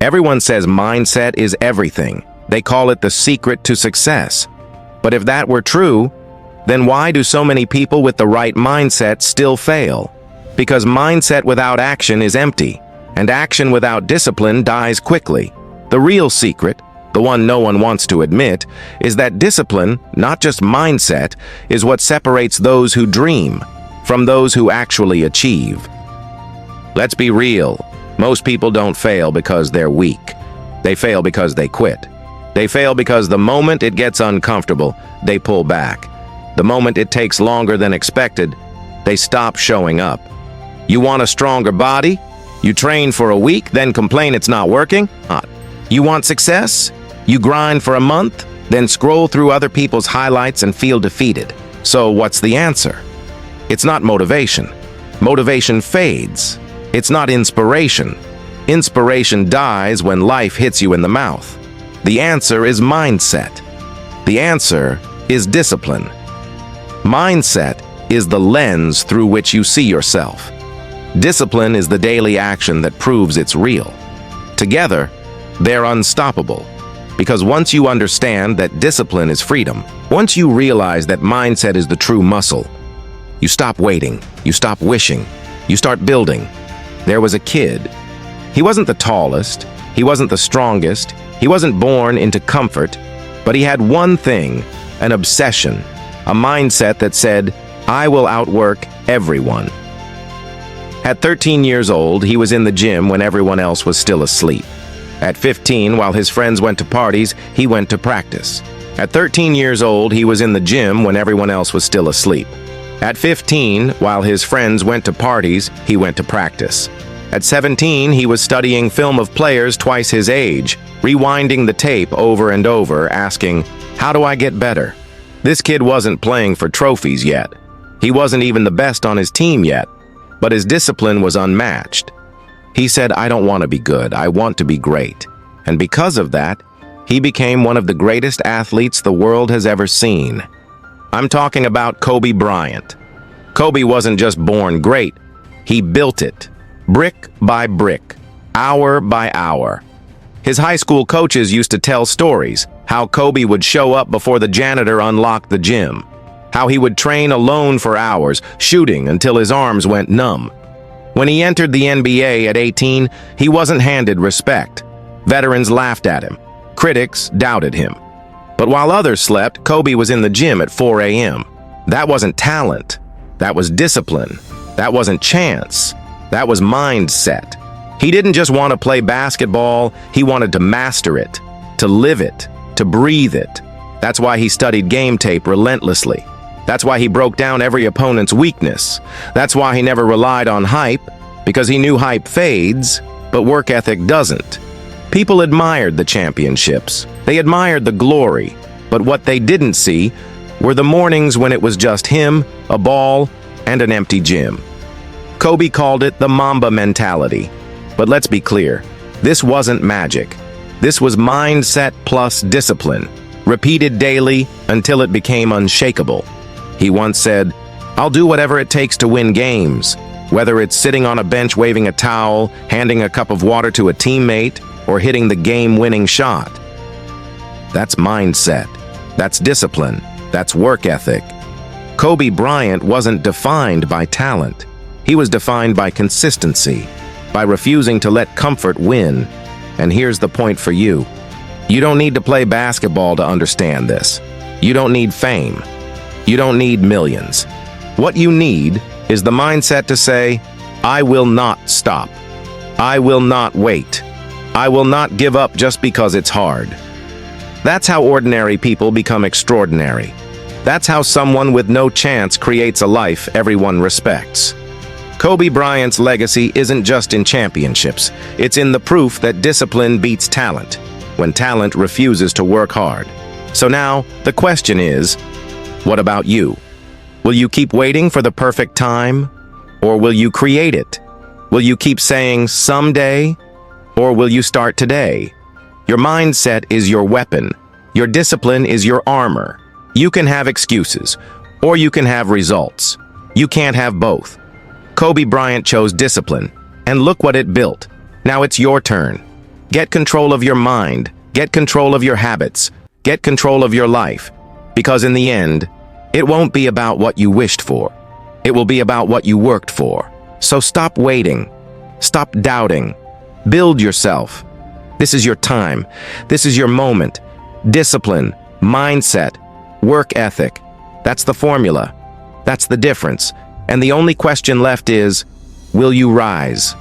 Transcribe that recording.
Everyone says mindset is everything. They call it the secret to success. But if that were true, then why do so many people with the right mindset still fail? Because mindset without action is empty, and action without discipline dies quickly. The real secret, the one no one wants to admit, is that discipline, not just mindset, is what separates those who dream from those who actually achieve. Let's be real. Most people don't fail because they're weak. They fail because they quit. They fail because the moment it gets uncomfortable, they pull back. The moment it takes longer than expected, they stop showing up. You want a stronger body? You train for a week, then complain it's not working? You want success? You grind for a month, then scroll through other people's highlights and feel defeated. So what's the answer? It's not motivation. Motivation fades. It's not inspiration. Inspiration dies when life hits you in the mouth. The answer is mindset. The answer is discipline. Mindset is the lens through which you see yourself. Discipline is the daily action that proves it's real. Together, they're unstoppable. Because once you understand that discipline is freedom, once you realize that mindset is the true muscle, you stop waiting, you stop wishing, you start building. There was a kid. He wasn't the tallest, he wasn't the strongest, he wasn't born into comfort, but he had one thing, an obsession, a mindset that said, I will outwork everyone. At 13 years old, he was in the gym when everyone else was still asleep. At 15, while his friends went to parties, he went to practice. At 13 years old, he was in the gym when everyone else was still asleep. At 15, while his friends went to parties, he went to practice. At 17, he was studying film of players twice his age, rewinding the tape over and over, asking, how do I get better? This kid wasn't playing for trophies yet. He wasn't even the best on his team yet, but his discipline was unmatched. He said, I don't want to be good, I want to be great. And because of that, he became one of the greatest athletes the world has ever seen. I'm talking about Kobe Bryant. Kobe wasn't just born great, he built it, brick by brick, hour by hour. His high school coaches used to tell stories, how Kobe would show up before the janitor unlocked the gym, how he would train alone for hours, shooting until his arms went numb. When he entered the NBA at 18, he wasn't handed respect. Veterans laughed at him. Critics doubted him. But while others slept, Kobe was in the gym at 4 a.m. That wasn't talent. That was discipline. That wasn't chance. That was mindset. He didn't just want to play basketball, he wanted to master it, to live it, to breathe it. That's why he studied game tape relentlessly. That's why he broke down every opponent's weakness. That's why he never relied on hype, because he knew hype fades, but work ethic doesn't. People admired the championships. They admired the glory. But what they didn't see were the mornings when it was just him, a ball, and an empty gym. Kobe called it the Mamba mentality. But let's be clear, this wasn't magic. This was mindset plus discipline, repeated daily until it became unshakable. He once said, I'll do whatever it takes to win games, whether it's sitting on a bench waving a towel, handing a cup of water to a teammate, or hitting the game-winning shot. That's mindset. That's discipline. That's work ethic. Kobe Bryant wasn't defined by talent. He was defined by consistency, by refusing to let comfort win. And here's the point for you. You don't need to play basketball to understand this. You don't need fame. You don't need millions. What you need is the mindset to say, I will not stop. I will not wait. I will not give up just because it's hard. That's how ordinary people become extraordinary. That's how someone with no chance creates a life everyone respects. Kobe Bryant's legacy isn't just in championships. It's in the proof that discipline beats talent, when talent refuses to work hard. So now, the question is, what about you? Will you keep waiting for the perfect time? Or will you create it? Will you keep saying someday? Or will you start today? Your mindset is your weapon. Your discipline is your armor. You can have excuses, or you can have results. You can't have both. Kobe Bryant chose discipline, and look what it built. Now it's your turn. Get control of your mind. Get control of your habits. Get control of your life. Because in the end, it won't be about what you wished for. It will be about what you worked for. So stop waiting. Stop doubting. Build yourself. This is your time. This is your moment. Discipline, mindset, work ethic. That's the formula. That's the difference. And the only question left is, will you rise?